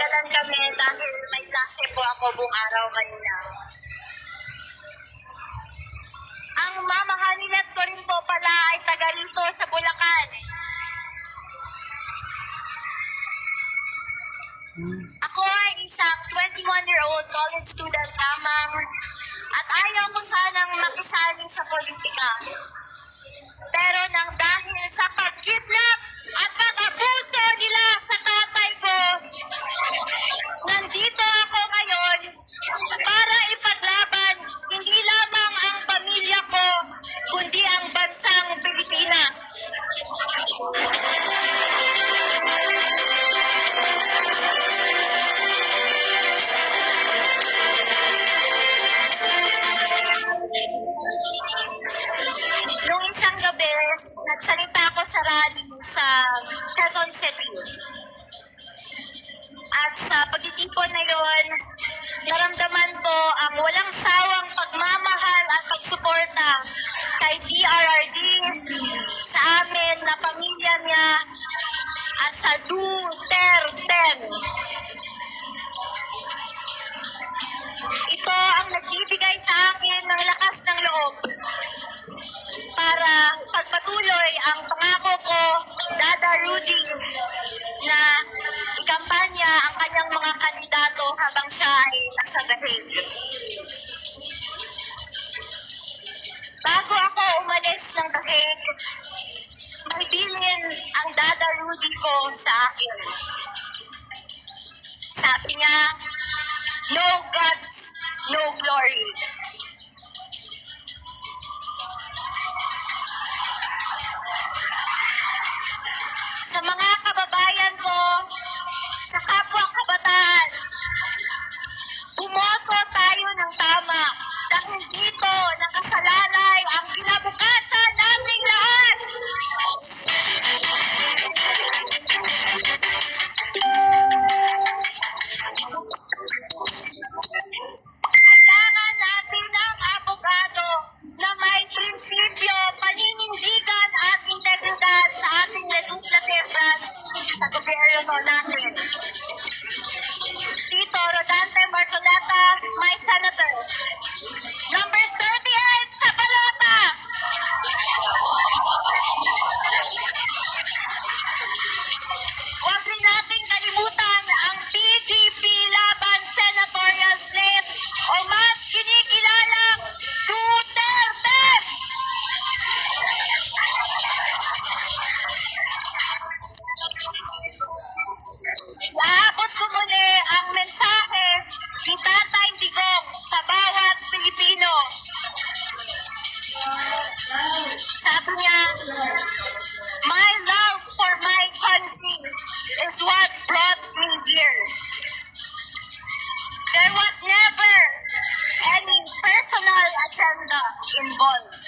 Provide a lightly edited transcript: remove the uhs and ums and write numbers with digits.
natagalan kami dahil may klase po ako buong araw kanina. Ang mamahalinat ko rin po pala ay taga rito sa Bulacan. Ako ay isang 21-year-old college student lamang at ayaw ko sanang makisali sa politika. Pero nang dahil sa pag-kidnap at pag-abuso nila sa tatay ko, nandito ako ngayon para ipaglaban hindi lamang ang pamilya ko, kundi ang bansang Pilipinas. Noong isang gabi, nagsalita ako sa rally sa Quezon City. At sa pagtitipon na yon, naramdaman ko ang walang sawang pagmamahal at pagsuporta kay PRRD, sa amin na pamilya niya, at sa Duterte. Ito ang nagbibigay sa akin ng lakas ng loob para pagpatuloy ang pangako ko, Dada Rudy, na ikampanya ang kanyang mga kandidato habang siya ay nasa gahig. Bago ako umalis ng gahig, may bilin ang Dada Rudy ko sa akin. Sabi niya, no gods, no glory. Sa mga kababayan ko, sa kapwa kabataan, bumoto tayo ng tama dahil dito nakasalalay ang kinabukasan nating lahat. Kailangan natin ng abogado na may prinsipyo, paninindigan at integridad sa ating legislative branch sa gobyerno natin. Tito Rodante Marcoleta, my senator. Number 38 sa balota. Huwag rin nating kalimutan ang PDP laban senatorial slate o mas kinikilalang Duterte. Naabot ko muli ang mensahe ni Tatay Digong sa bawat Pilipino. Sabi niya, my love for my country is what brought me here. There was never any personal agenda involved.